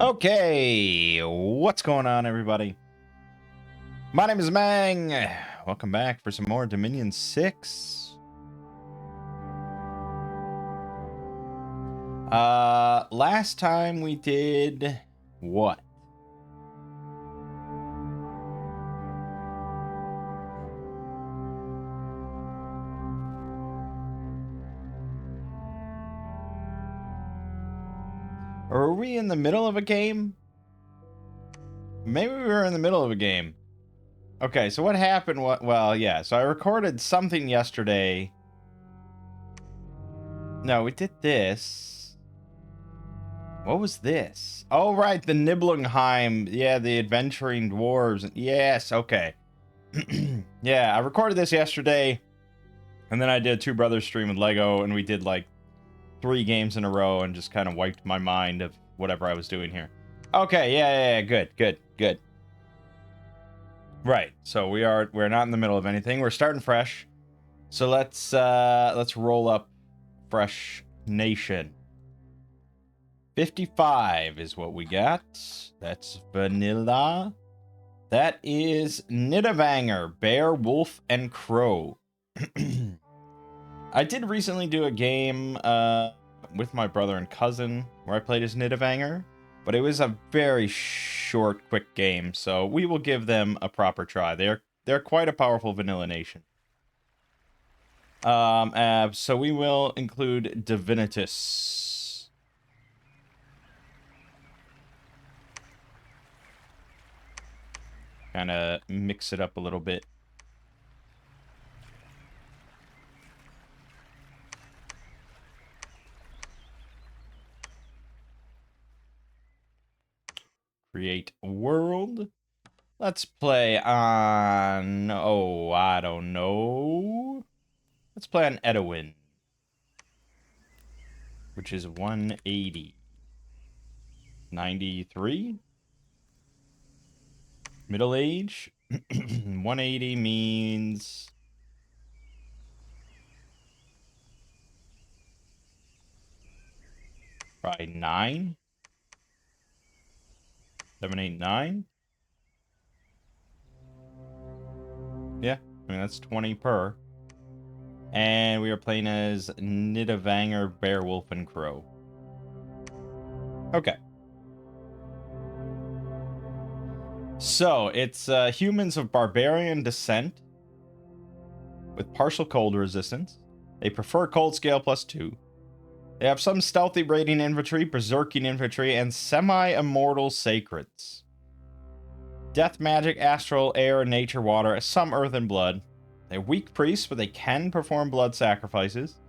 Okay, what's going on, everybody? My name is Mangg. Welcome back for some more Dominion 6. Last time we did what? Are we in the middle of a game? Maybe we were in the middle of a game. Okay, so what happened? Well, yeah, so I recorded something yesterday. No, we did this. What was this? Oh, right, the Nibelungheim. Yeah, the adventuring dwarves. Yes, okay. Yeah, I recorded this yesterday, and then I did a Two Brothers stream with Lego, and we did like 3 games in a row and just kind of wiped my mind of whatever I was doing here. Okay, yeah, good. Right, so we're not in the middle of anything. We're starting fresh. So let's roll up Fresh Nation. 55 is what we got. That's vanilla. That is Nidavangr, Bear, Wolf, and Crow. I did recently do a game with my brother and cousin where I played as Nidavangr, but it was a very short, quick game, so we will give them a proper try. They're quite a powerful vanilla nation. So we will include Divinitus. Kind of mix it up a little bit. Create world. Let's play on... Oh, I don't know. Let's play on Edwin, which is 180. 93? Middle age? 180 means... probably 9? 7, 8, 9? Yeah, I mean, that's 20 per. And we are playing as Nidavangr, Bear, Wolf, and Crow. Okay. So, it's humans of barbarian descent with partial cold resistance. They prefer cold scale +2. They have some stealthy raiding infantry, berserking infantry, and semi-immortal sacreds. Death magic, astral, air, nature, water, some earth and blood. They're weak priests, but they can perform blood sacrifices.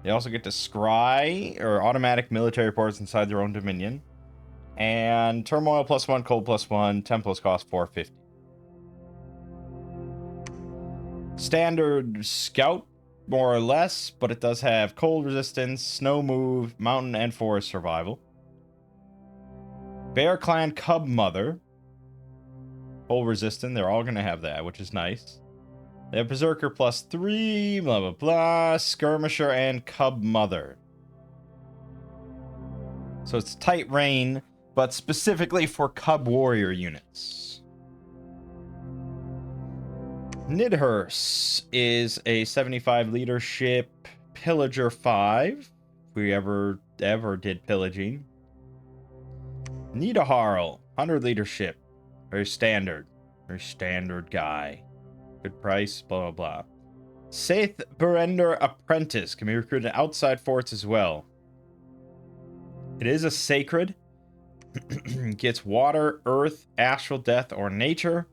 They also get to scry, or automatic military reports inside their own dominion. And turmoil +1, cold +1, templates cost 450. Standard scout, more or less, but it does have cold resistance, snow move, mountain and forest survival. Bear clan cub mother, cold resistant. They're all gonna have that, which is nice. They have berserker +3, blah blah blah, skirmisher and cub mother. So it's tight reign, but specifically for cub warrior units. Nidhurst is a 75 leadership, pillager 5. If we ever did pillaging. Nidaharl, 100 leadership. Very standard guy. Good price, blah blah blah. Saith Berender apprentice can be recruited outside forts as well. It is a sacred. Gets water, earth, astral death, or nature.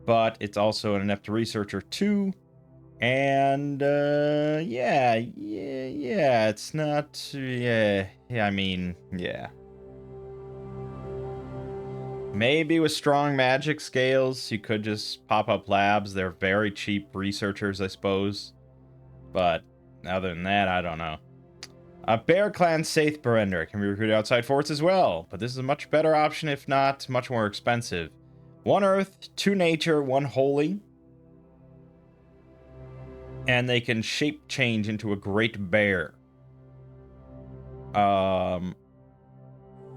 But it's also an inept researcher too. And yeah, it's not, I mean, yeah. Maybe with strong magic scales, you could just pop up labs. They're very cheap researchers, I suppose. But other than that, I don't know. Bear Clan Saith Berender can be recruited outside forts as well, but this is a much better option, if not much more expensive. 1 earth, 2 nature, 1 holy. And they can shape change into a great bear.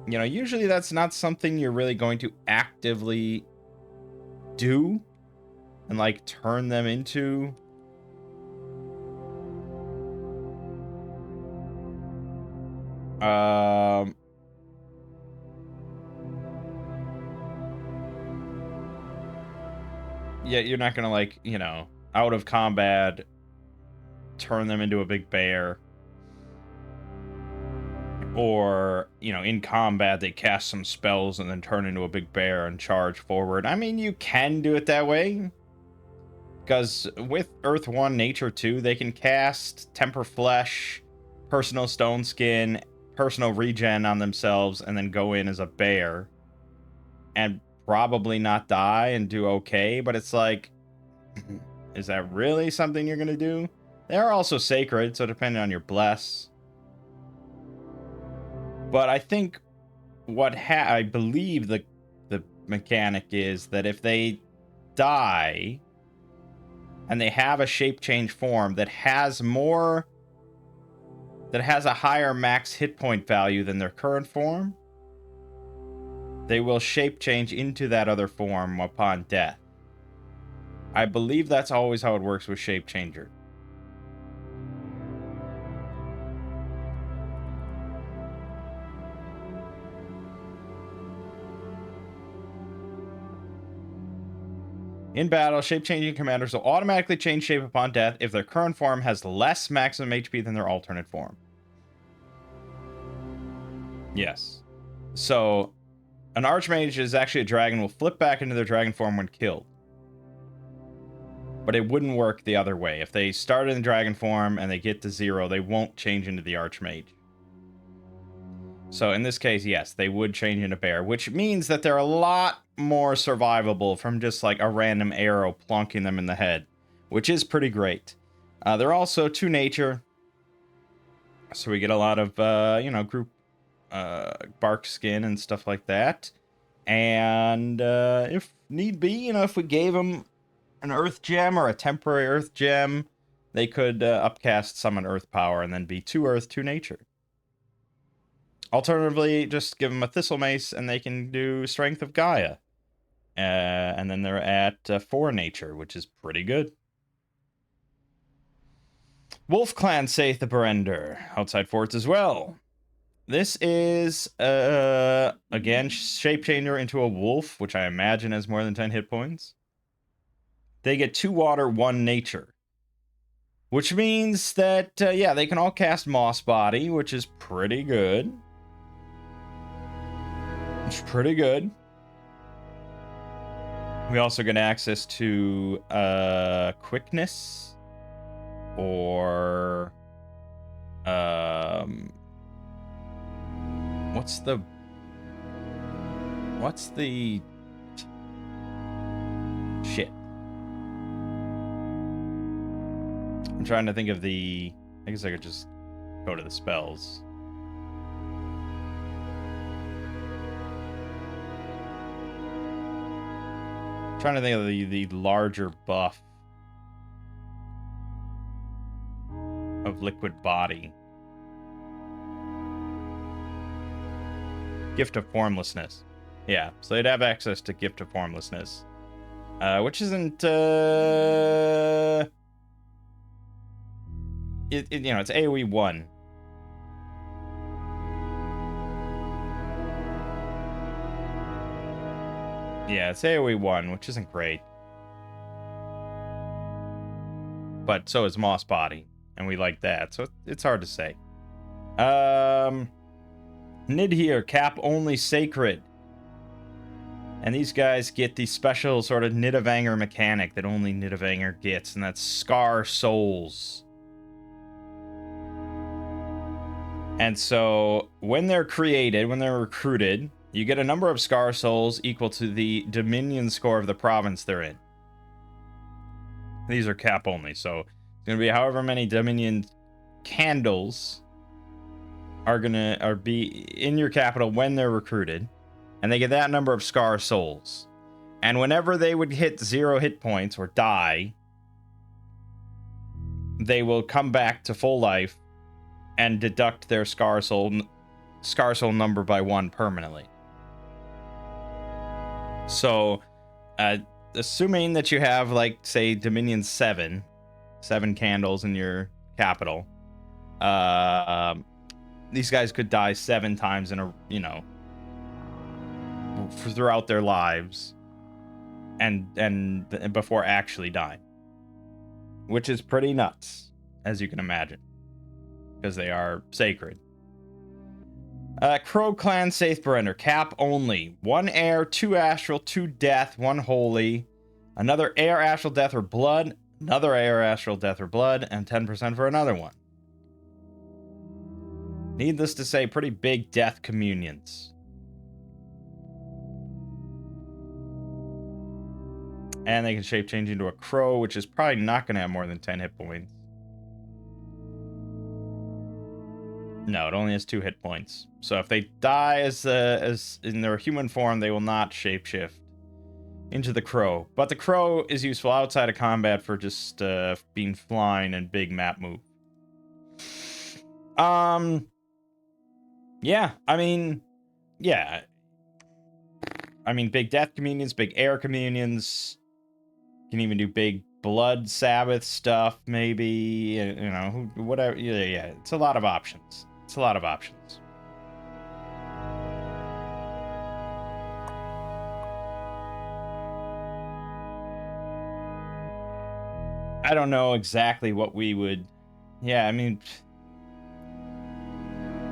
You know, usually that's not something you're really going to actively do and like turn them into. Yeah, you're not gonna like, you know, out of combat turn them into a big bear. Or, you know, in combat they cast some spells and then turn into a big bear and charge forward. I mean, you can do it that way. Because with Earth 1, Nature 2, they can cast Temper Flesh, Personal Stone Skin, Personal Regen on themselves, and then go in as a bear. And probably not die and do okay, but it's like, is that really something you're going to do? They are also sacred, so depending on your bless. But I think what I believe the mechanic is that if they die and they have a shape change form that has a higher max hit point value than their current form, they will shape change into that other form upon death. I believe that's always how it works with shape changer. In battle, shape-changing commanders will automatically change shape upon death if their current form has less maximum HP than their alternate form. Yes. So, an Archmage is actually a dragon, will flip back into their dragon form when killed. But it wouldn't work the other way. If they start in dragon form and they get to 0, they won't change into the Archmage. So in this case, yes, they would change into bear, which means that they're a lot more survivable from just like a random arrow plonking them in the head, which is pretty great. They're also 2 nature, so we get a lot of, you know, group bark skin and stuff like that. And if need be, you know, if we gave them an earth gem or a temporary earth gem, they could upcast summon earth power and then be 2 earth, 2 nature. Alternatively, just give them a Thistle Mace and they can do Strength of Gaia. And then they're at 4 nature, which is pretty good. Wolf Clan, saith the Berender. Outside forts as well. This is, again, Shape Changer into a wolf, which I imagine has more than 10 hit points. They get 2 water, 1 nature. Which means that, yeah, they can all cast Moss Body, which is pretty good. It's pretty good. We also get access to quickness or what's the shit? I'm trying to think of the, I guess I could just go to the spells. Trying to think of the larger buff of liquid body. Gift of Formlessness. Yeah, so they'd have access to Gift of Formlessness. Which isn't you know, it's AoE 1. Yeah, it's AoE 1, which isn't great. But so is Moss Body, and we like that, so it's hard to say. Nid here, cap only sacred. And these guys get the special sort of Nidavangr mechanic that only Nidavangr gets, and that's Scar Souls. And so, when they're created, when they're recruited, you get a number of Scar Souls equal to the Dominion score of the province they're in. These are cap only, so it's going to be however many Dominion candles are be in your capital when they're recruited, and they get that number of Scar Souls. And whenever they would hit 0 hit points or die, they will come back to full life and deduct their Scar Soul scar soul number by 1 permanently. So, assuming that you have, like, say, Dominion 7 candles in your capital, these guys could die 7 times in a, you know, throughout their lives, and before actually dying, which is pretty nuts, as you can imagine, because they are sacred. Crow Clan Saithbrender, cap only. 1 air, 2 astral, 2 death, 1 holy. Another air, astral, death, or blood. Another air, astral, death, or blood. And 10% for another one. Needless to say, pretty big death communions. And they can shape change into a crow, which is probably not going to have more than 10 hit points. No, it only has 2 hit points. So if they die as in their human form, they will not shapeshift into the crow. But the crow is useful outside of combat for just being flying and big map move. Yeah, I mean, yeah. I mean, big death communions, big air communions. You can even do big blood Sabbath stuff, maybe. You know, whatever. Yeah. It's a lot of options. It's a lot of options. I don't know exactly what we would... Yeah, I mean...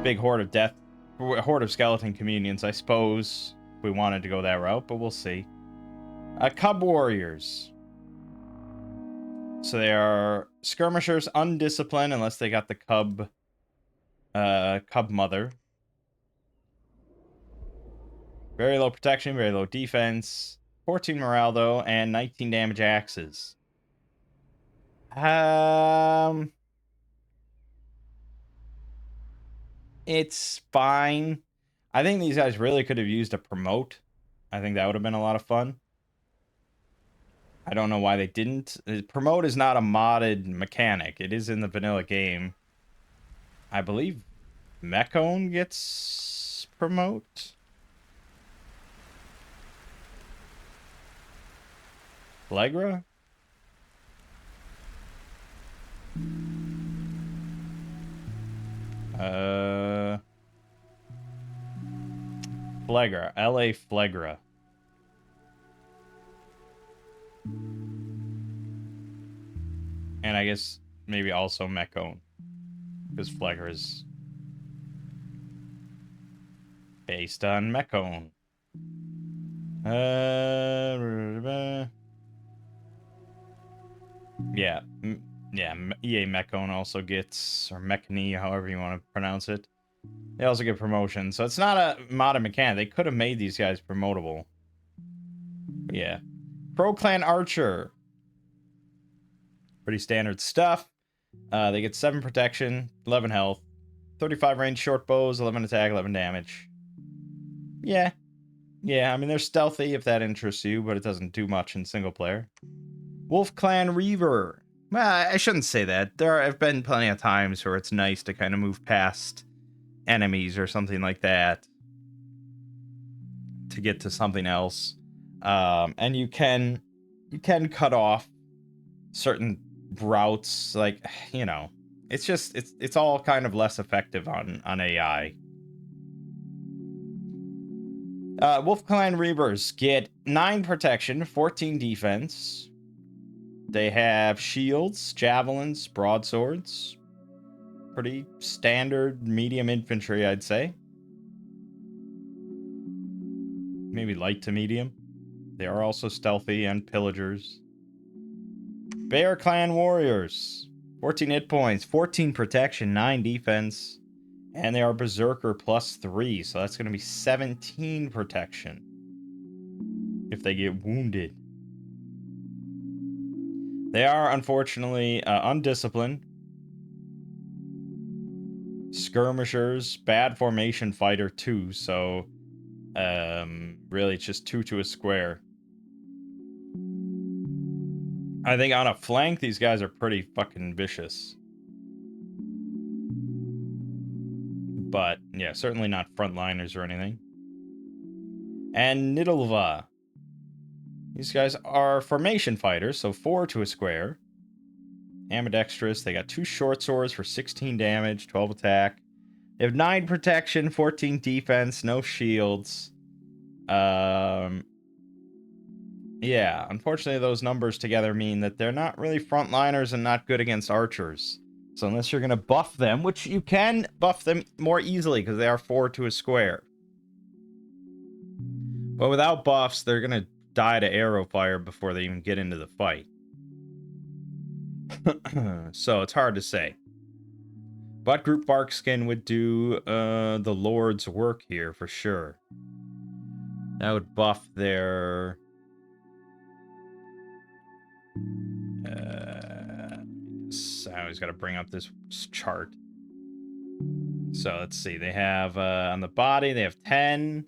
Big horde of death... Horde of skeleton communions, I suppose, if we wanted to go that route, but we'll see. Cub warriors. So they are skirmishers, undisciplined, unless they got the cub... cub mother. Very low protection, very low defense. 14 morale, though, and 19 damage axes. It's fine. I think these guys really could have used a promote. I think that would have been a lot of fun. I don't know why they didn't. Promote is not a modded mechanic. It is in the vanilla game. I believe Mechone gets promote. Flegra? Flegra. LA Flegra. And I guess maybe also Mechone. Because Flegra is based on Mechone. Yeah. Yeah, EA Mechone also gets, or Mechne, however you want to pronounce it. They also get promotion. So it's not a modded mechanic. They could have made these guys promotable. But yeah. Pro Clan Archer. Pretty standard stuff. They get 7 protection, 11 health, 35 range short bows, 11 attack, 11 damage. Yeah. Yeah, I mean, they're stealthy if that interests you, but it doesn't do much in single player. Wolf Clan Reaver. Well, I shouldn't say that. There have been plenty of times where it's nice to kind of move past enemies or something like that to get to something else. And you can cut off certain routes, like, you know, it's just it's all kind of less effective on AI. Wolf Clan Reavers get 9 protection, 14 defense. They have shields, javelins, broadswords. Pretty standard medium infantry, I'd say. Maybe light to medium. They are also stealthy and pillagers. Bear Clan Warriors. 14 hit points, 14 protection, 9 defense. And they are Berserker +3, so that's going to be 17 protection if they get wounded. They are, unfortunately, undisciplined. Skirmishers, bad formation fighter 2, so really it's just 2 to a square. I think on a flank, these guys are pretty fucking vicious. But, yeah, certainly not frontliners or anything. And Nidavangr. These guys are formation fighters, so 4 to a square. Ambidextrous. They got 2 short swords for 16 damage, 12 attack. They have 9 protection, 14 defense, no shields. Yeah, unfortunately, those numbers together mean that they're not really frontliners and not good against archers. So unless you're going to buff them, which you can buff them more easily because they are 4 to a square. But without buffs, they're going to die to arrow fire before they even get into the fight. So it's hard to say. But Group Barkskin would do the Lord's work here for sure. That would buff their... I always got to bring up this chart. So let's see. They have on the body, they have 10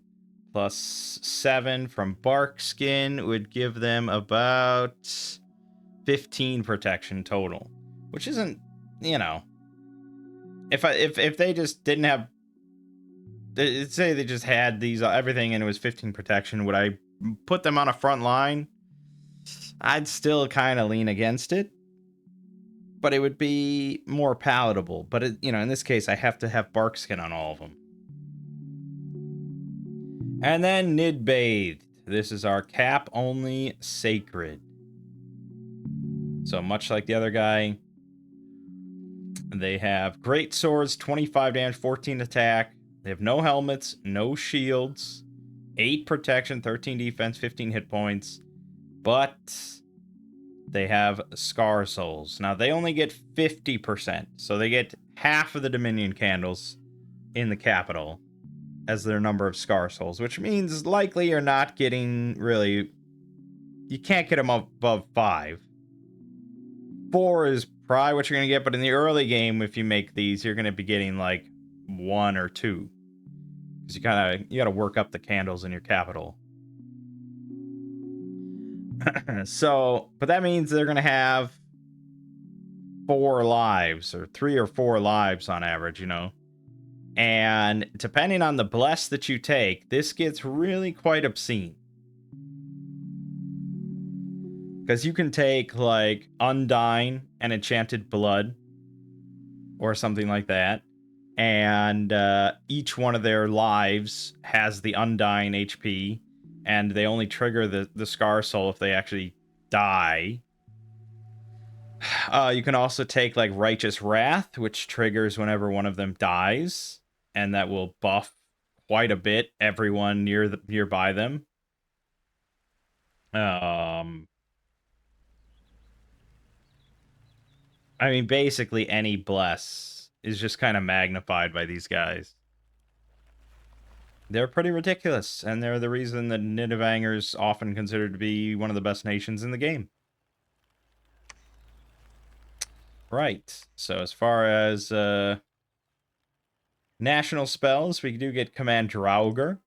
plus 7 from Barkskin would give them about 15 protection total, which isn't, you know, if they just didn't have, say they just had these everything and it was 15 protection, would I put them on a front line? I'd still kind of lean against it, but it would be more palatable. But it, you know, in this case, I have to have Barkskin on all of them. And then Nid Bathed. This is our cap only sacred. So much like the other guy, they have great swords, 25 damage, 14 attack. They have no helmets, no shields, 8 protection, 13 defense, 15 hit points. But they have Scar Souls. Now, they only get 50%. So they get half of the Dominion candles in the capital as their number of Scar Souls, which means likely you're not getting really... You can't get them above 5. 4 is probably what you're going to get, but in the early game, if you make these, you're going to be getting like 1 or 2. Because you got to work up the candles in your capital. So, but that means they're going to have 4 lives, or 3 or 4 lives on average, you know. And depending on the bless that you take, this gets really quite obscene. Because you can take, like, Undyne and Enchanted Blood, or something like that. And each one of their lives has the Undyne HP. And they only trigger the Scar Soul if they actually die. You can also take, like, Righteous Wrath, which triggers whenever one of them dies. And that will buff quite a bit everyone nearby them. I mean, basically any bless is just kind of magnified by these guys. They're pretty ridiculous, and they're the reason that Nidavangr is often considered to be one of the best nations in the game. Right, so as far as national spells, we do get Command Draugr.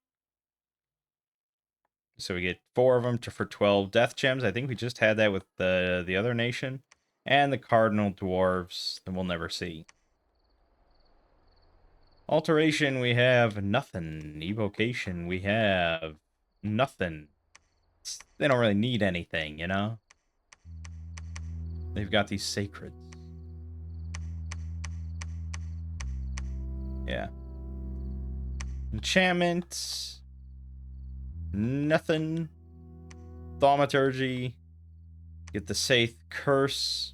So we get 4 of them for 12 death gems. I think we just had that with the other nation. And the Cardinal Dwarves that we'll never see. Alteration, we have nothing. Evocation, we have nothing. They don't really need anything, you know? They've got these sacreds. Yeah. Enchantment. Nothing. Thaumaturgy. Get the Saith Curse.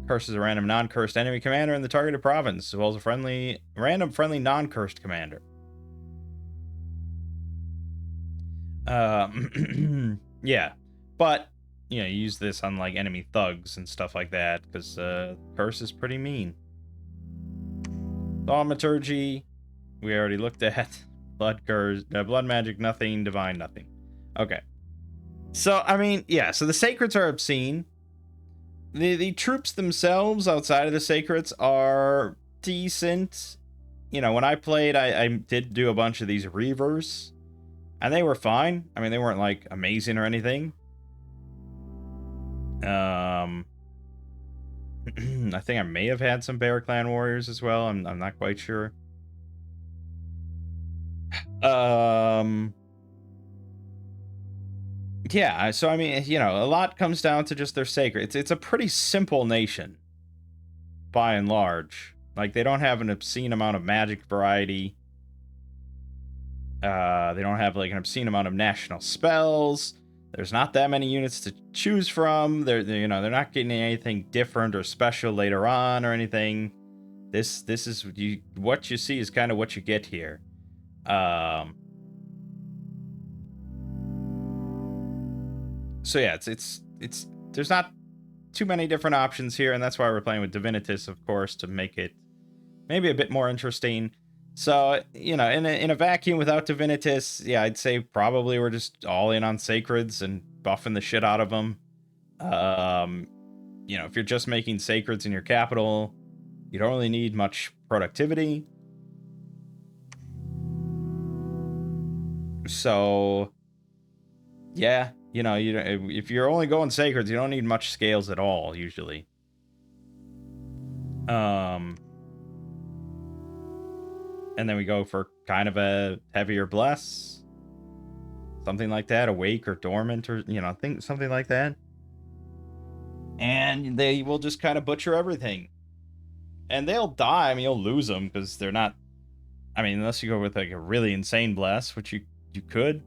Curses a random non-cursed enemy commander in the targeted province, as well as a random friendly non-cursed commander. Yeah. But, you know, use this on, like, enemy thugs and stuff like that, because curse is pretty mean. Thaumaturgy, we already looked at. Blood curse, blood magic, nothing. Divine, nothing. Okay. So, I mean, yeah, so the sacreds are obscene. The troops themselves outside of the sacreds are decent. You know, when I played, I did do a bunch of these Reavers, and they were fine. I mean, they weren't, like, amazing or anything. I think I may have had some Bear Clan warriors as well. I'm not quite sure. Um, yeah, so I mean, you know, a lot comes down to just their sacred. It's a pretty simple nation, by and large. Like, they don't have an obscene amount of magic variety. They don't have, like, an obscene amount of national spells. There's not that many units to choose from. You know, they're not getting anything different or special later on or anything. This is what you see is kind of what you get here. So yeah, it's there's not too many different options here, and that's why we're playing with Divinitas, of course, to make it maybe a bit more interesting. So, you know, in a vacuum without Divinitas, yeah, I'd say probably we're just all in on Sacreds and buffing the shit out of them. You know, if you're just making Sacreds in your capital, you don't really need much productivity. So, yeah, you know, if you're only going Sacreds, you don't need much scales at all, usually. And then we go for kind of a heavier bless. Something like that, awake or dormant, or, you know, something like that. And they will just kind of butcher everything. And they'll die. I mean, you'll lose them because they're not. I mean, unless you go with like a really insane bless, which you could.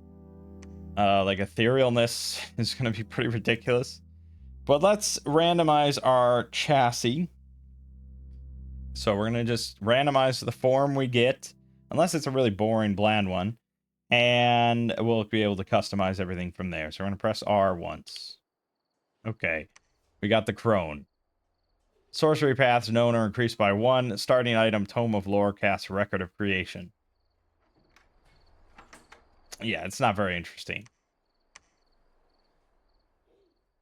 Like etherealness is going to be pretty ridiculous. But let's randomize our chassis. So we're going to just randomize the form we get, unless it's a really boring, bland one. And we'll be able to customize everything from there. So we're going to press R once. Okay. We got the crone. Sorcery paths known are increased by 1. Starting item, Tome of Lore, casts Record of Creation. Yeah, it's not very interesting.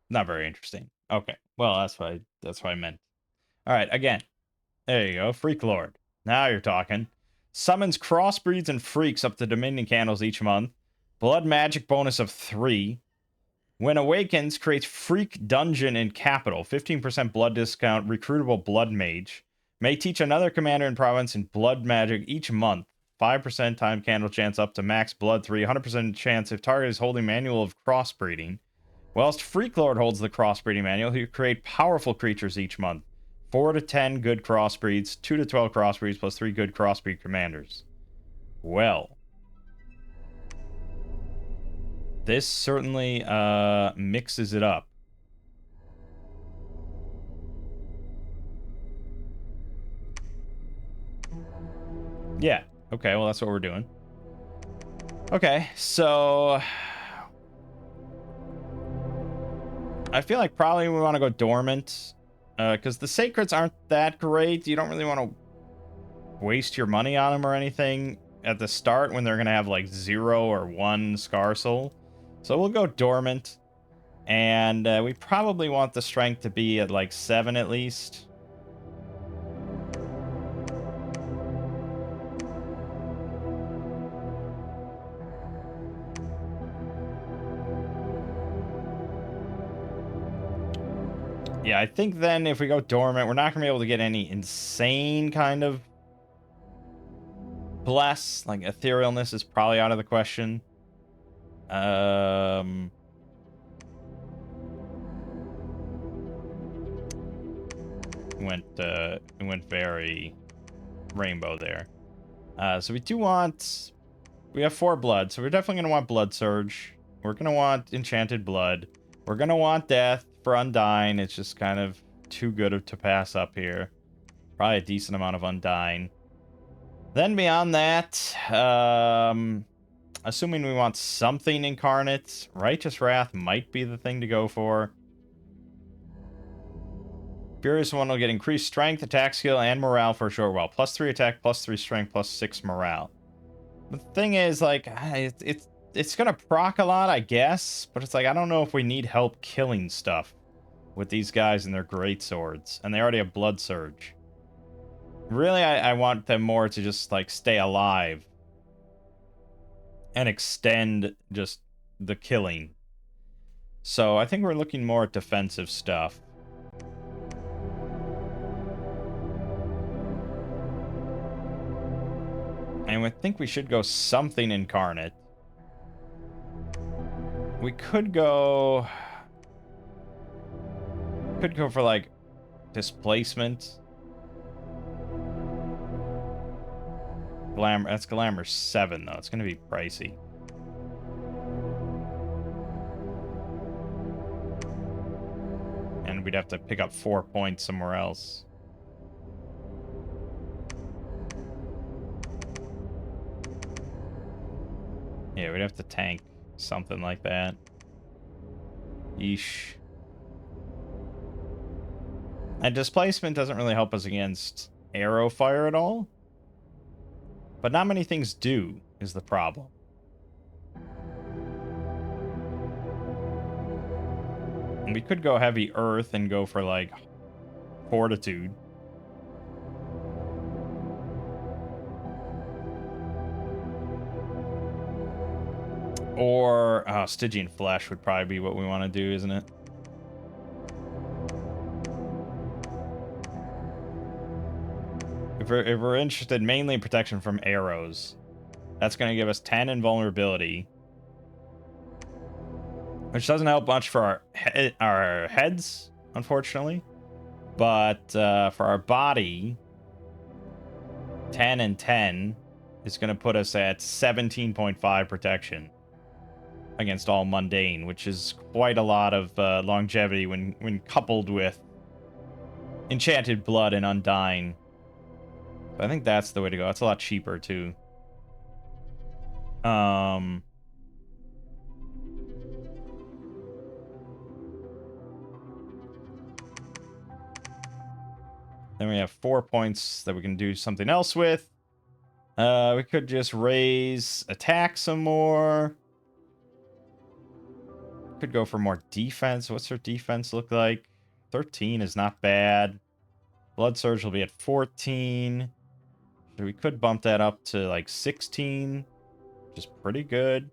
Not very interesting. Okay. Well, that's what I meant. All right, again. There you go. Freak Lord. Now you're talking. Summons crossbreeds and freaks up to Dominion candles each month. Blood magic bonus of 3. When awakens, creates freak dungeon in capital. 15% blood discount. Recruitable blood mage. May teach another commander in province in blood magic each month. 5% time candle chance up to max blood 3. 100% chance if target is holding manual of crossbreeding. Whilst Freak Lord holds the crossbreeding manual, he can create powerful creatures each month. 4 to 10 good crossbreeds, 2 to 12 crossbreeds, plus 3 good crossbreed commanders. Well, this certainly mixes it up. Yeah, okay, well, that's what we're doing. Okay, so I feel like probably we want to go dormant, because the sacreds aren't that great. You don't really want to waste your money on them or anything at the start when they're going to have like 0 or 1 Scar Soul. So we'll go dormant, and we probably want the strength to be at like 7 at least. Yeah, I think then if we go dormant, we're not going to be able to get any insane kind of bless. Like, etherealness is probably out of the question. Went very rainbow there. So we have 4 blood, so we're definitely going to want Blood Surge. We're going to want Enchanted Blood. We're going to want Death for Undying. It's just kind of too good to pass up here. Probably a decent amount of Undying. Then beyond that, assuming we want something Incarnate, Righteous Wrath might be the thing to go for. Furious One will get increased strength, attack skill, and morale for a short while. +3 attack, +3 strength, +6 morale. The thing is, like, it's gonna proc a lot, I guess, but it's like, I don't know if we need help killing stuff with these guys and their great swords, and they already have Blood Surge. Really, I want them more to just, like, stay alive and extend just the killing. So I think we're looking more at defensive stuff. And I think we should go something incarnate. We could go... Could go for, like, displacement. Glamour. That's Glamour 7, though. It's going to be pricey. And we'd have to pick up 4 points somewhere else. Yeah, we'd have to tank something like that. Yeesh. And displacement doesn't really help us against arrow fire at all. But not many things do, is the problem. And we could go heavy earth and go for, like, fortitude. Or Stygian flesh would probably be what we want to do, isn't it? If we're interested mainly in protection from arrows, that's going to give us 10 invulnerability, which doesn't help much for our heads, unfortunately. But for our body, 10 and 10 is going to put us at 17.5 protection against all mundane, which is quite a lot of longevity when coupled with enchanted blood and undying. So I think that's the way to go. That's a lot cheaper too. Then we have 4 points that we can do something else with. We could just raise attack some more. Could go for more defense. What's her defense look like? 13 is not bad. Blood Surge will be at 14. So we could bump that up to like 16, which is pretty good.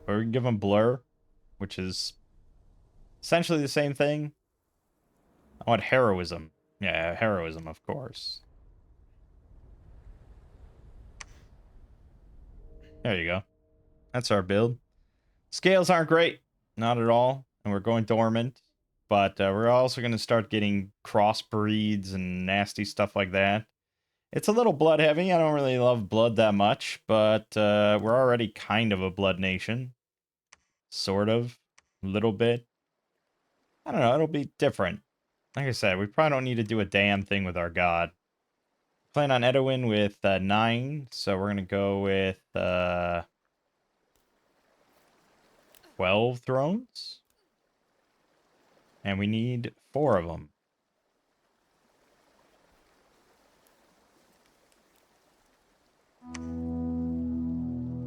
Or we can give them Blur, which is essentially the same thing. I want Heroism. Yeah, Heroism, of course. There you go. That's our build. Scales aren't great. Not at all. And we're going dormant. But we're also going to start getting crossbreeds and nasty stuff like that. It's a little blood heavy. I don't really love blood that much. But we're already kind of a blood nation. Sort of. A little bit. I don't know. It'll be different. Like I said, we probably don't need to do a damn thing with our god. Plan on Edwin with 9. So we're going to go with 12 thrones. And we need 4 of them.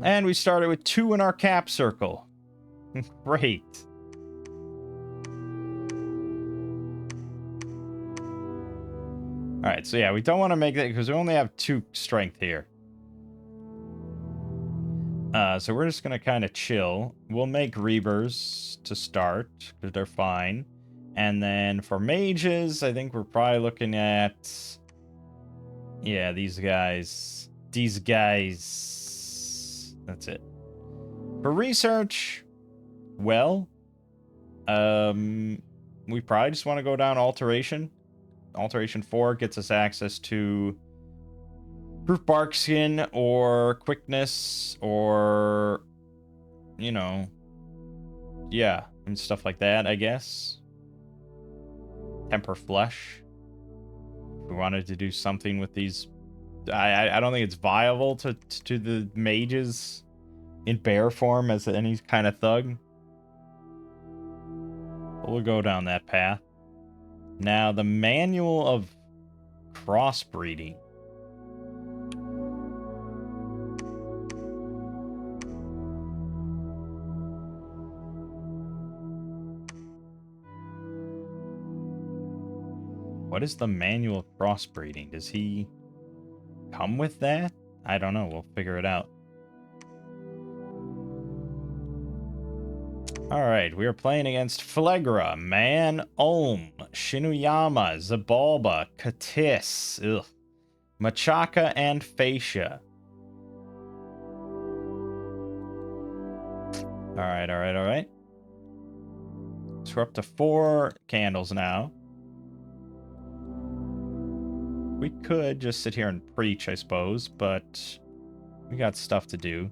And we started with 2 in our cap circle. Great. Alright, so yeah, we don't want to make that because we only have 2 strength here. So we're just going to kind of chill. We'll make Reavers to start because they're fine. And then for mages, I think we're probably looking at... Yeah, these guys. These guys. That's it. For research, well, we probably just want to go down Alteration. Alteration 4 gets us access to Proof Barkskin or Quickness or, you know, yeah, and stuff like that, I guess. Temper Flesh. If we wanted to do something with these, I don't think it's viable to the mages in bear form as any kind of thug. But we'll go down that path. Now, the manual of crossbreeding. What is the manual of crossbreeding? Does he come with that? I don't know. We'll figure it out. Alright, we are playing against Phlegra, Man, Ulm, Shinuyama, Zabalba, Katis, Machaka, and Fascia. Alright. So we're up to 4 candles now. We could just sit here and preach, I suppose, but we got stuff to do.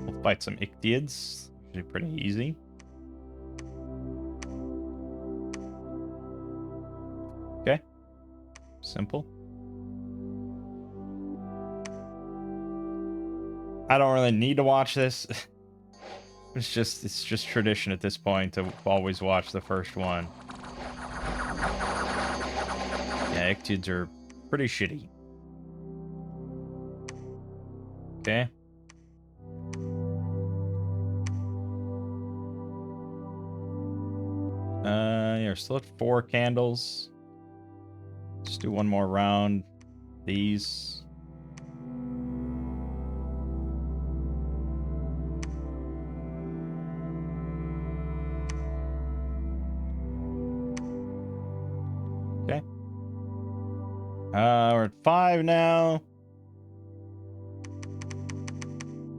We'll fight some Ichthyids. Usually pretty easy. Okay. Simple. I don't really need to watch this. It's just tradition at this point to always watch the first one. Yeah, Ichthyids are pretty shitty. Okay. Yeah, we're still at 4 candles. Just do one more round. These. Okay. We're at 5 now.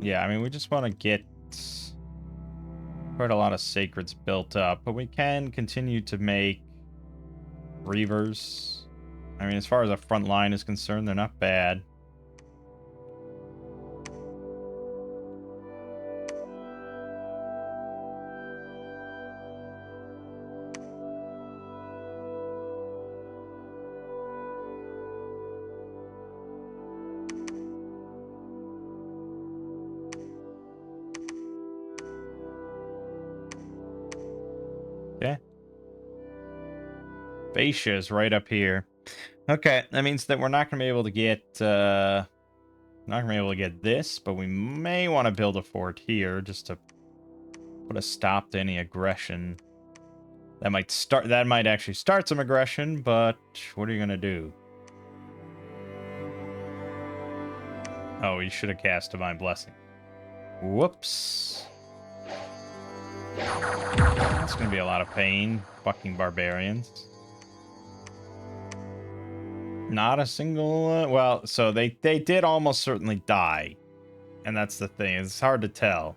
Yeah, I mean, we just want to get quite a lot of sacreds built up, but we can continue to make Reavers. I mean, as far as the front line is concerned, they're not bad. Okay. Fascia is right up here. Okay, that means that we're not going to be able to get this, but we may want to build a fort here just to put a stop to any aggression. That might actually start some aggression, but what are you going to do? Oh, you should have cast Divine Blessing. Whoops. That's going to be a lot of pain. Fucking barbarians. Not a single... well, so they did almost certainly die. And that's the thing. It's hard to tell.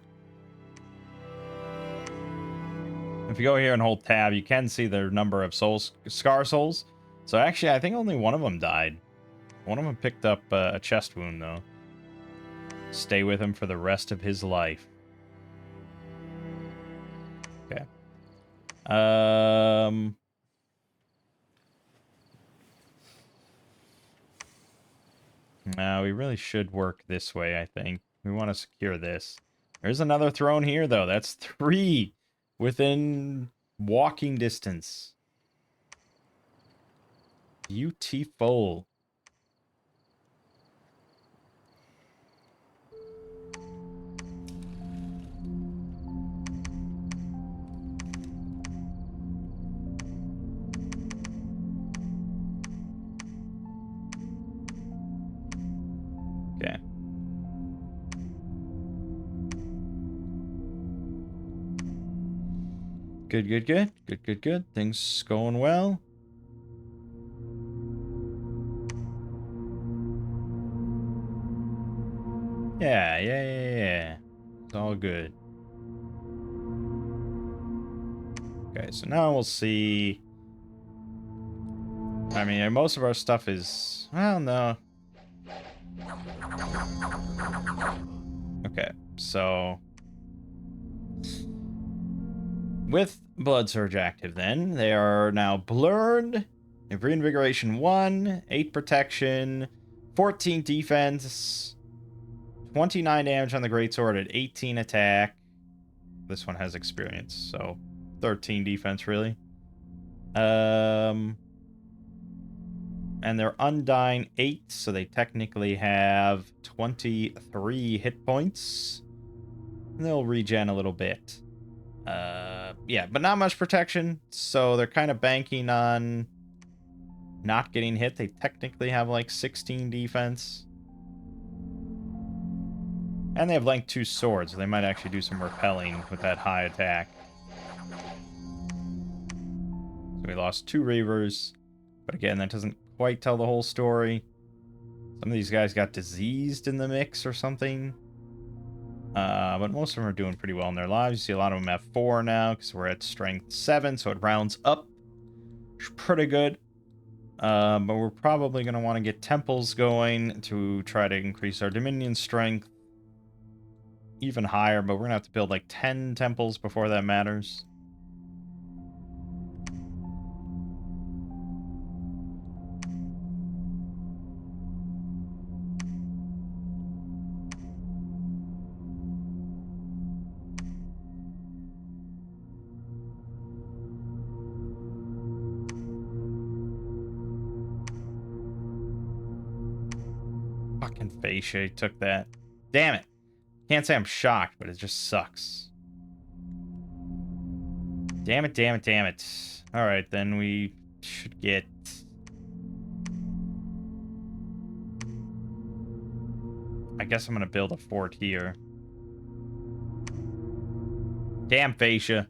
If you go here and hold tab, you can see their number of scar souls. So actually, I think only one of them died. One of them picked up a chest wound, though. Stay with him for the rest of his life. Okay. Now, we really should work this way, I think. We want to secure this. There's another throne here, though. That's 3 within walking distance. Beautiful. Okay. Good. Things going well. Yeah. It's all good. Okay, so now we'll see. I mean, most of our stuff is... well, no. Okay, so... with Blood Surge active then, they are now blurred. They have Reinvigoration 1, 8 protection, 14 defense, 29 damage on the Greatsword at 18 attack. This one has experience, so 13 defense, really. And they're Undying 8, so they technically have 23 hit points. And they'll regen a little bit. Yeah, but not much protection, so they're kind of banking on not getting hit. They technically have like 16 defense. And they have length 2 swords, so they might actually do some repelling with that high attack. So we lost 2 Reavers, but again, that doesn't quite tell the whole story. Some of these guys got diseased in the mix or something. But most of them are doing pretty well in their lives. You see a lot of them have 4 now, because we're at strength 7, so it rounds up. It's pretty good. But we're probably going to want to get temples going to try to increase our Dominion strength even higher, but we're going to have to build like 10 temples before that matters. Fucking Fascia took that. Damn it. Can't say I'm shocked, but it just sucks. Damn it, damn it, damn it. Alright, then we should get... I guess I'm gonna build a fort here. Damn Fascia.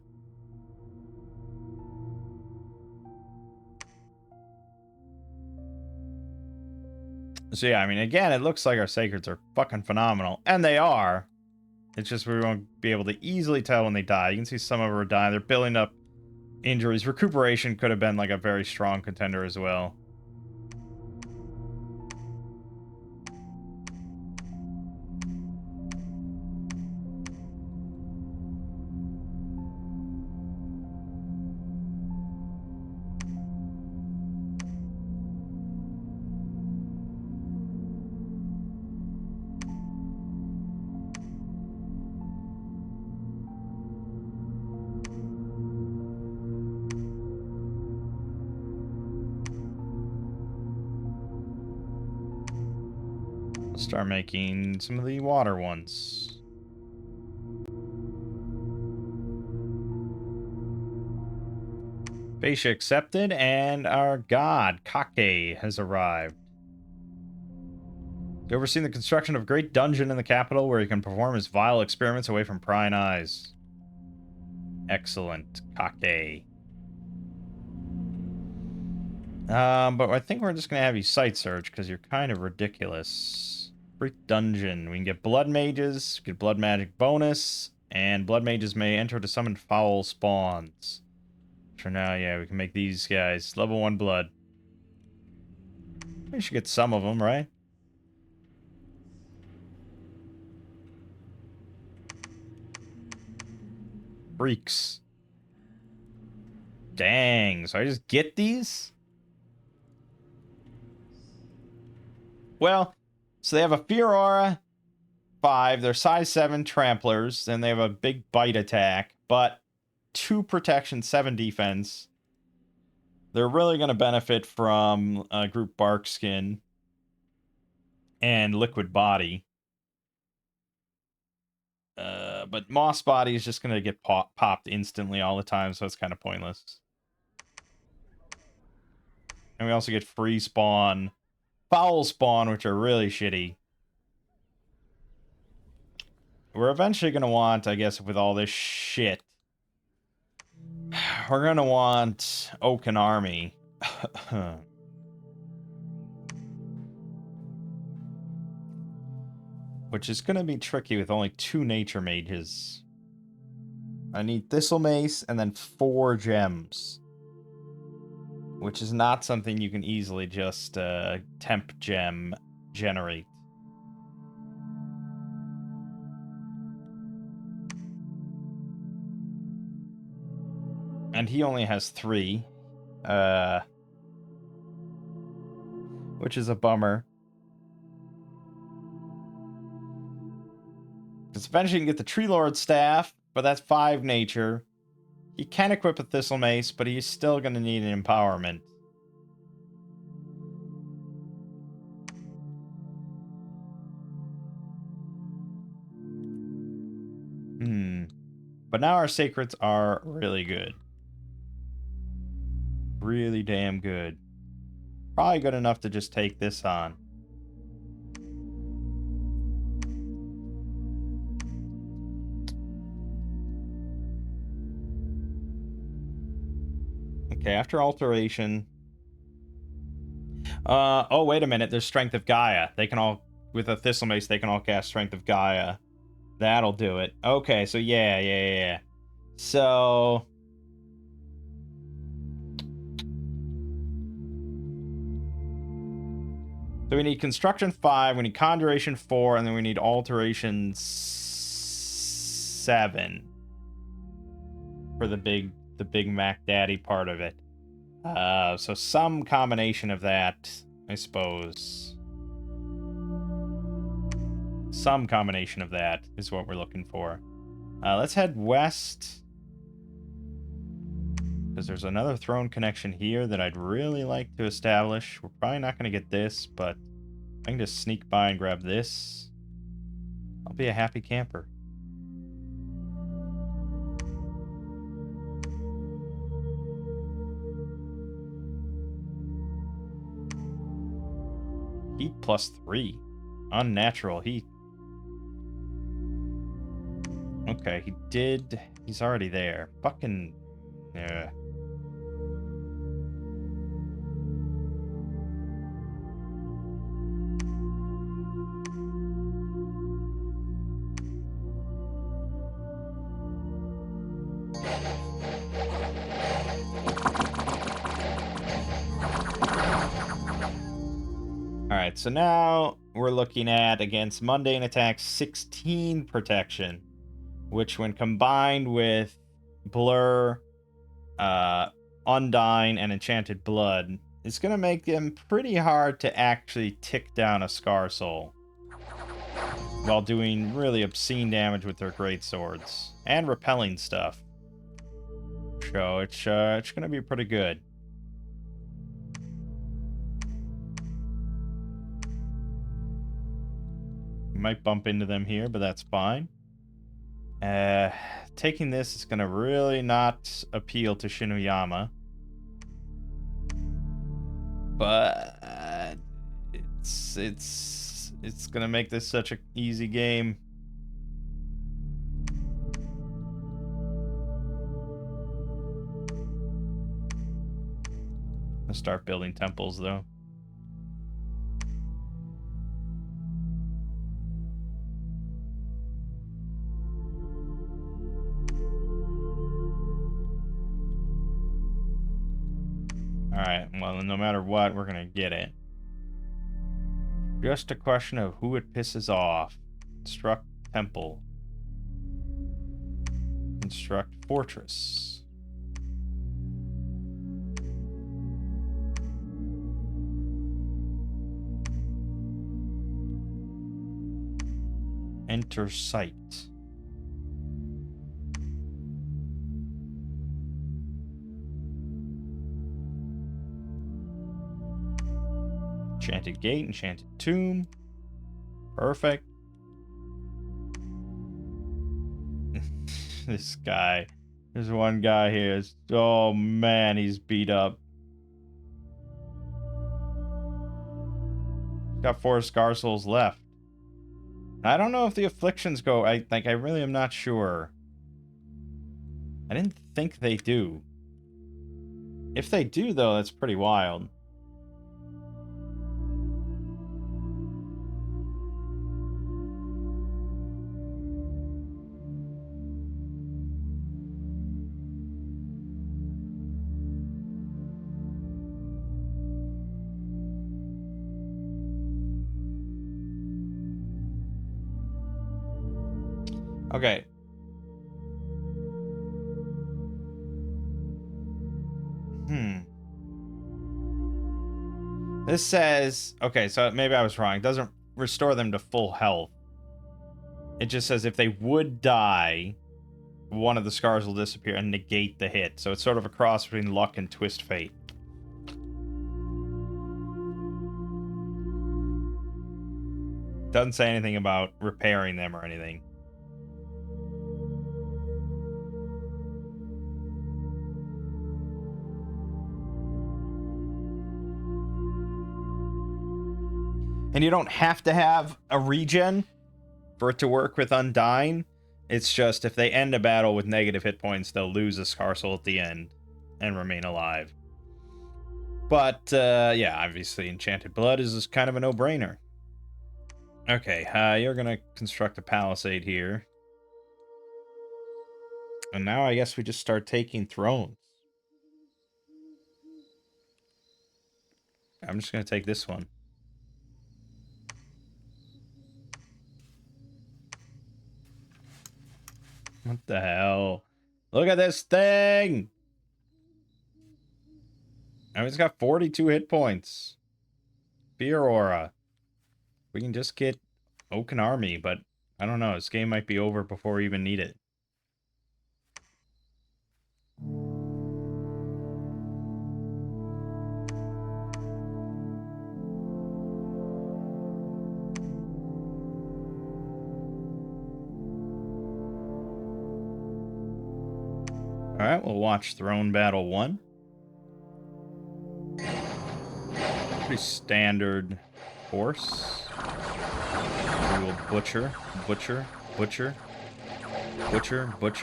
So yeah, I mean, again, it looks like our sacreds are fucking phenomenal. And they are. It's just we won't be able to easily tell when they die. You can see some of them are dying. They're building up injuries. Recuperation could have been like a very strong contender as well. Let's start making some of the water ones. Fascia accepted, and our god, Kake, has arrived. You overseen the construction of a great dungeon in the capital where he can perform his vile experiments away from prying eyes. Excellent, Kake. But I think we're just gonna have you site search because you're kind of ridiculous. Freak dungeon. We can get blood mages, get blood magic bonus, and blood mages may enter to summon foul spawns. For now, yeah, we can make these guys level 1 blood. We should get some of them, right? Freaks. Dang, so I just get these? Well, so they have a Fear Aura 5, they're size 7 tramplers, and they have a big bite attack, but 2 protection, 7 defense. They're really going to benefit from Group Bark Skin and Liquid Body. But Moss Body is just going to get popped instantly all the time, so it's kind of pointless. And we also get free spawn, foul spawn, which are really shitty. We're eventually going to want, I guess, with all this shit, we're going to want Oaken Army. Which is going to be tricky with only 2 nature mages. I need Thistle Mace and then 4 gems. Which is not something you can easily just temp gem generate. And he only has 3. Which is a bummer. Because eventually you can get the Tree Lord Staff, but that's 5 nature. He can equip a Thistle Mace, but he's still going to need an empowerment. But now our sacreds are really good. Really damn good. Probably good enough to just take this on. Okay, after alteration. Oh, wait a minute. There's Strength of Gaia. They can all, with a Thistle Mace, they can all cast Strength of Gaia. That'll do it. Okay, so yeah. So... So we need Construction 5, we need Conjuration 4, and then we need Alteration 7 for the big Mac Daddy part of it. So some combination of that, I suppose. Some combination of that is what we're looking for. Let's head west. Because there's another throne connection here that I'd really like to establish. We're probably not going to get this, but I can just sneak by and grab this. I'll be a happy camper. Heat +3. Unnatural heat. Okay, he's already there. Fucking... yeah. Alright, so now we're looking at, against mundane attacks, 16 protection, which when combined with Blur, Undyne, and Enchanted Blood, is going to make them pretty hard to actually tick down a Scar Soul, while doing really obscene damage with their great swords, and repelling stuff. So it's going to be pretty good. Might bump into them here, but that's fine. Taking this is going to really not appeal to Shinuyama. But it's going to make this such an easy game. I'll start building temples though. Alright, well, no matter what, we're gonna get it. Just a question of who it pisses off. Construct temple. Construct fortress. Enter site. Enchanted gate, enchanted tomb. Perfect. This guy. There's one guy here. Oh man, he's beat up. He's got 4 Scar Souls left. I don't know if the afflictions go. I really am not sure. I didn't think they do. If they do, though, that's pretty wild. Okay. This says... okay, so maybe I was wrong. It doesn't restore them to full health. It just says if they would die, one of the scars will disappear and negate the hit. So it's sort of a cross between luck and twist fate. Doesn't say anything about repairing them or anything. And you don't have to have a regen for it to work with Undying. It's just if they end a battle with negative hit points, they'll lose a Scar Soul at the end and remain alive. But, yeah, obviously Enchanted Blood is kind of a no-brainer. Okay, you're gonna construct a palisade here. And now I guess we just start taking thrones. I'm just gonna take this one. What the hell? Look at this thing! I mean, it's got 42 hit points. Fear Aura. We can just get Oaken Army, but I don't know. This game might be over before we even need it. Alright, we'll watch Throne Battle 1. Pretty standard horse. We will butcher.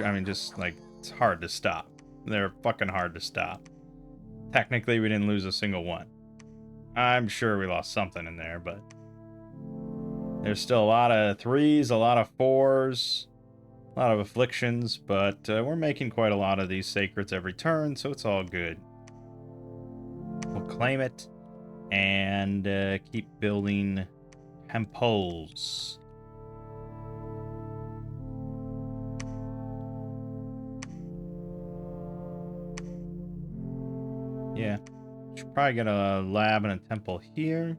I mean, just, like, it's hard to stop. They're fucking hard to stop. Technically, we didn't lose a single one. I'm sure we lost something in there, but... There's still a lot of 3s, a lot of 4s, a lot of afflictions, but we're making quite a lot of these sacreds every turn, so it's all good. We'll claim it and keep building temples. Yeah, should probably get a lab and a temple here.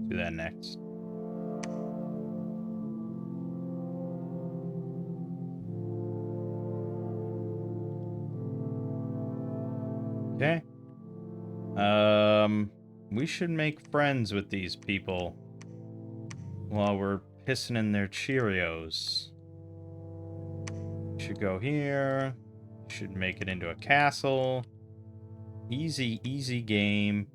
Do that next. Okay. We should make friends with these people while we're pissing in their Cheerios. Should go here. Should make it into a castle. Easy, easy game.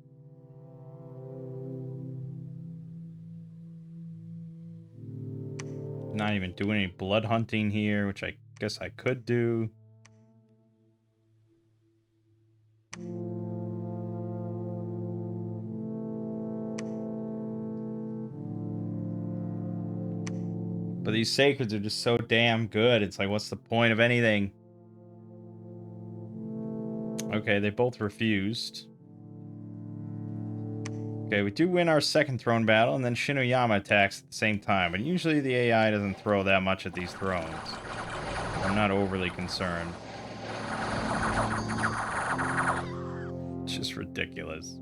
Not even doing any blood hunting here, which I guess I could do. But these sacreds are just so damn good. It's like, what's the point of anything? Okay, they both refused. Okay, we do win our second throne battle, and then Shinoyama attacks at the same time. But usually the AI doesn't throw that much at these thrones. I'm not overly concerned. It's just ridiculous.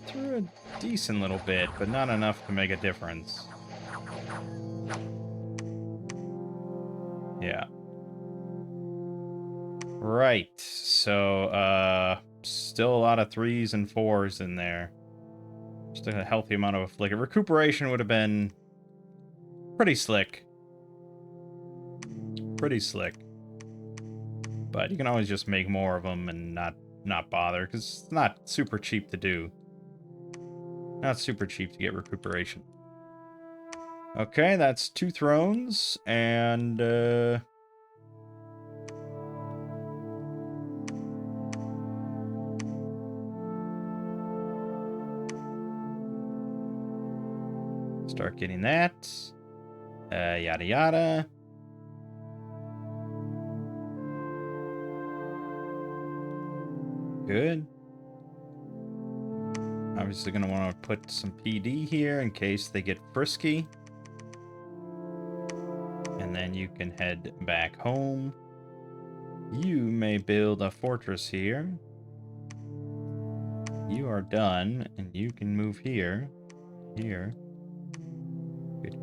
Threw a decent little bit, but not enough to make a difference. Yeah. Right, so, still a lot of 3s and 4s in there. Just a healthy amount of afflict. Recuperation would have been pretty slick. Pretty slick. But you can always just make more of them and not bother, because it's not super cheap to do. Not super cheap to get recuperation. Okay, that's 2 thrones, and, start getting that. Yada yada. Good. Obviously gonna want to put some PD here in case they get frisky. And then you can head back home. You may build a fortress here. You are done, and you can move here. Here.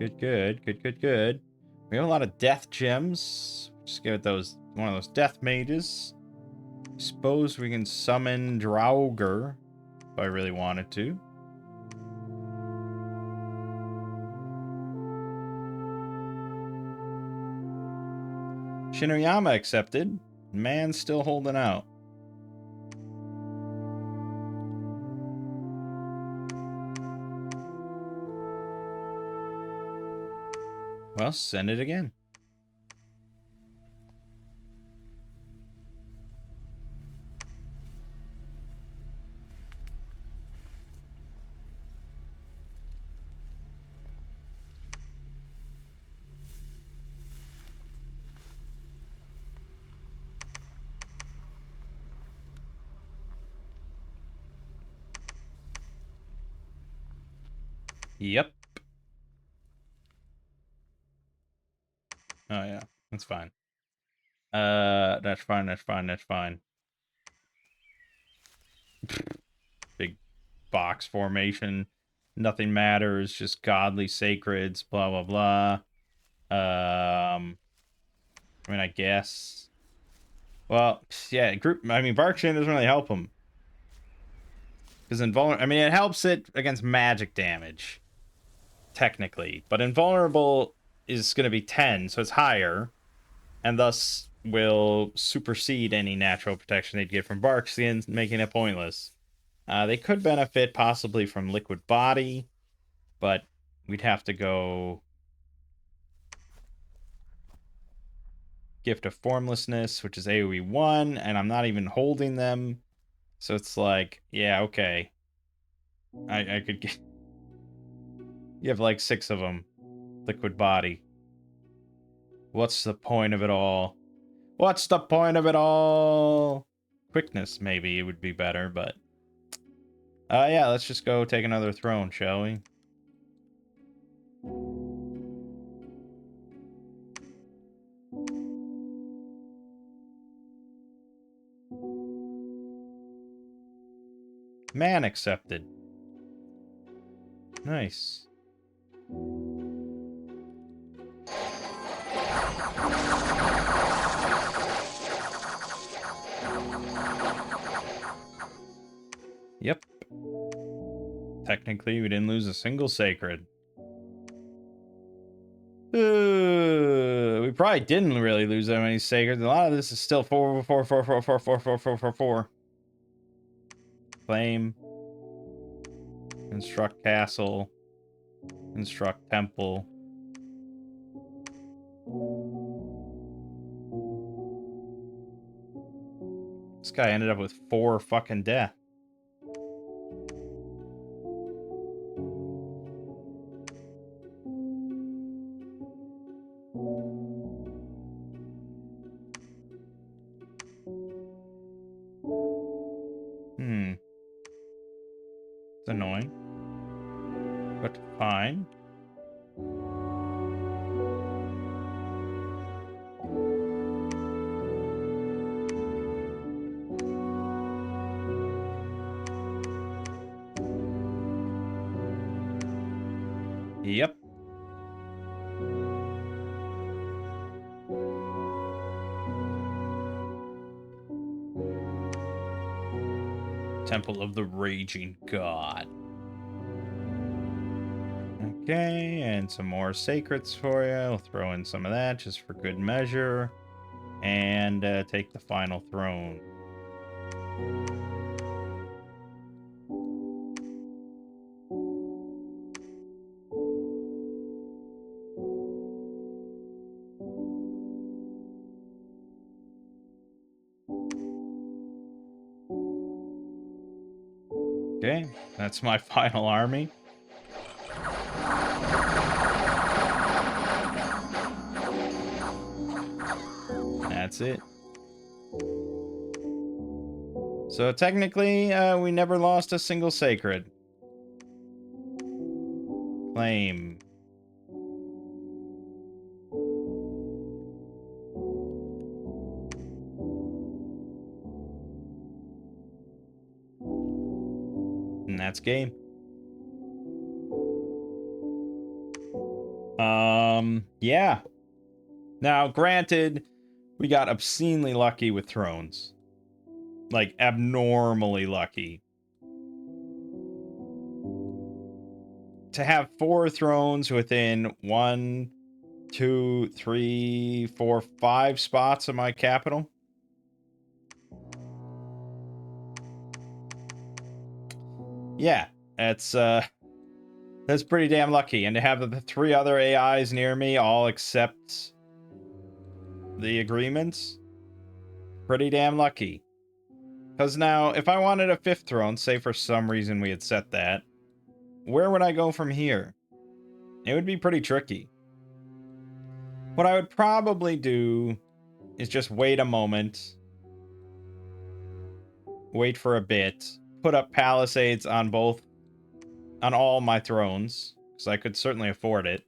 Good. We have a lot of death gems. Just give it one of those death mages. Suppose we can summon Draugr if I really wanted to. Shinoyama accepted. Man's still holding out. Well, send it again. Yep. Oh, yeah. That's fine. That's fine, that's fine, that's fine. Big box formation. Nothing matters, just godly sacreds, blah, blah, blah. I mean, I guess. Well, yeah, Barkshin doesn't really help him. Because I mean, it helps it against magic damage, technically. But invulnerable is going to be 10, so it's higher. And thus will supersede any natural protection they'd get from Barkskin, making it pointless. They could benefit possibly from Liquid Body, but we'd have to go Gift of Formlessness, which is AoE 1, and I'm not even holding them. So it's like, yeah, okay. I could get... You have like 6 of them. Liquid Body. What's the point of it all? What's the point of it all? Quickness, maybe, it would be better, but... yeah, let's just go take another throne, shall we? Man accepted. Nice. Yep. Technically, we didn't lose a single sacred. We probably didn't really lose that many sacreds. A lot of this is still 4, 4, 4, 4, 4, 4, 4, 4, 4, 4. Claim. Construct castle. Construct temple. This guy ended up with 4 fucking death. It's annoying. But fine. Yep. Temple of the Raging God. Okay, and some more sacreds for you. We'll throw in some of that just for good measure. And take the final throne. Okay, that's my final army. That's it. So technically, we never lost a single sacred. Claim. And that's game. Yeah. Now, granted, we got obscenely lucky with thrones. Like, abnormally lucky. To have 4 thrones within 1, 2, 3, 4, 5 spots of my capital. Yeah, that's pretty damn lucky. And to have the 3 other AIs near me all accept the agreements, pretty damn lucky. Because now, if I wanted a 5th throne, say for some reason we had set that, where would I go from here? It would be pretty tricky. What I would probably do is just wait a moment, wait for a bit, put up palisades on all my thrones, because I could certainly afford it.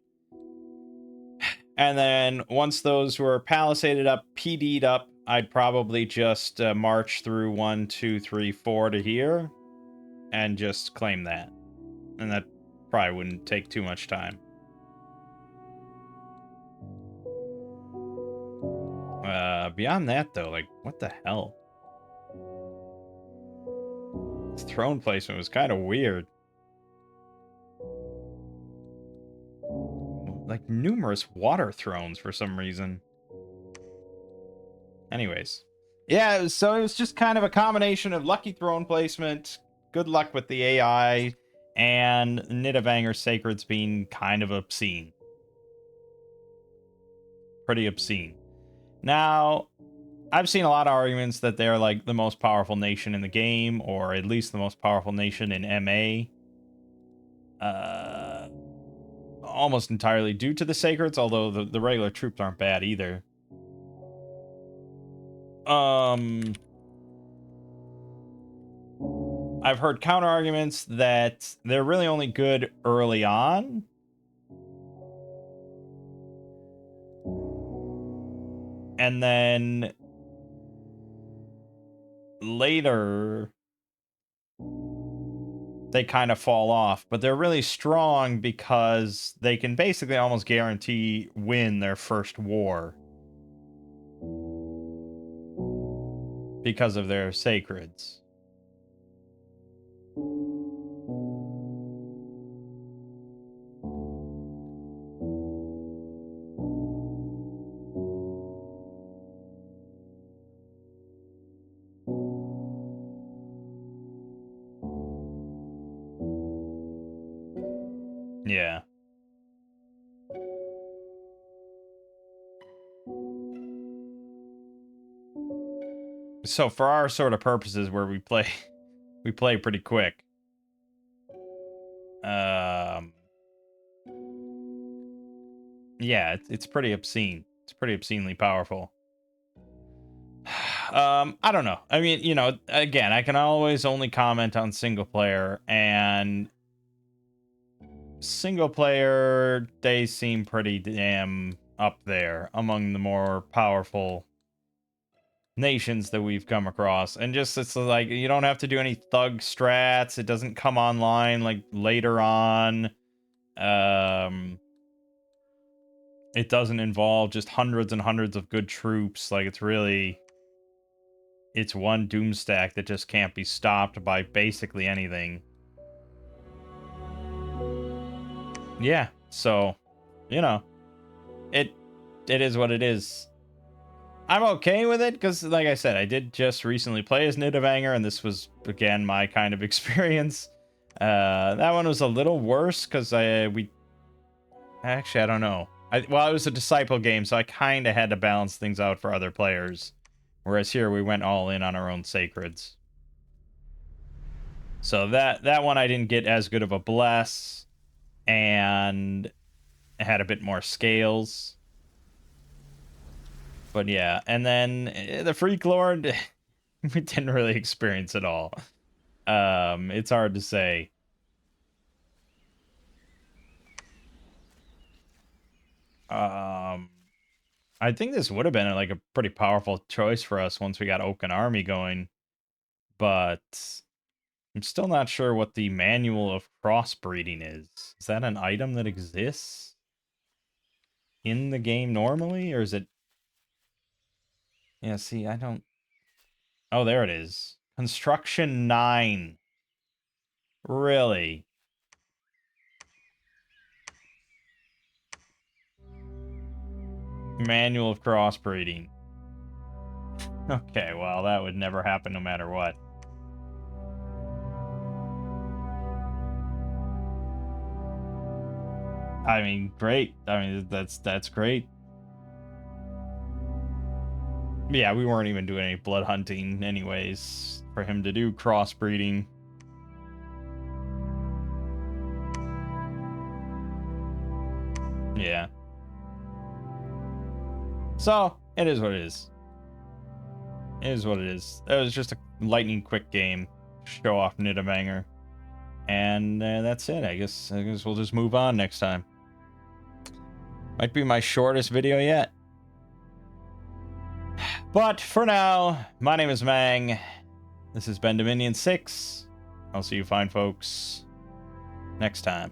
And then once those were palisaded up, PD'd up, I'd probably just march through 1, 2, 3, 4 to here and just claim that. And that probably wouldn't take too much time. Beyond that, though, like, what the hell? This throne placement was kind of weird. Like, numerous water thrones for some reason. Anyways. Yeah, it was just kind of a combination of lucky throne placement, good luck with the AI, and Nidavangr Sacreds being kind of obscene. Pretty obscene. Now, I've seen a lot of arguments that they're like the most powerful nation in the game, or at least the most powerful nation in MA. Almost entirely due to the Sacreds, although the regular troops aren't bad either. I've heard counter arguments that they're really only good early on. And then later they kind of fall off, but they're really strong because they can basically almost guarantee win their first war because of their sacreds. Yeah. So for our sort of purposes where we play we play pretty quick. Yeah, it's pretty obscene. It's pretty obscenely powerful. I don't know. I mean, you know, again, I can always only comment on single player, and single player, they seem pretty damn up there among the more powerful nations that we've come across. And just, it's like, you don't have to do any thug strats. It doesn't come online like later on. It doesn't involve just hundreds and hundreds of good troops. Like, it's one doom stack that just can't be stopped by basically anything. Yeah, so, you know, it is what it is. I'm okay with it because, like I said, I did just recently play as Nidavangr, and this was, again, my kind of experience. That one was a little worse because actually, I don't know. Well, it was a disciple game, so I kind of had to balance things out for other players. Whereas here, we went all in on our own sacreds. So that one I didn't get as good of a bless, and had a bit more scales. But yeah, and then the Freak Lord, we didn't really experience it all. It's hard to say. I think this would have been like a pretty powerful choice for us once we got Oaken Army going, but I'm still not sure what the manual of crossbreeding is. Is that an item that exists in the game normally, or is it? Yeah, see, I don't. Oh, there it is. Construction 9. Really? Manual of crossbreeding. Okay, well, that would never happen no matter what. I mean, great. I mean, that's great. Yeah, we weren't even doing any blood hunting anyways for him to do crossbreeding. Yeah. So, it is what it is. It is what it is. That was just a lightning quick game. Show off Nidavangr. And that's it. I guess we'll just move on next time. Might be my shortest video yet. But for now, my name is Mangg. This has been Dominion 6. I'll see you fine folks next time.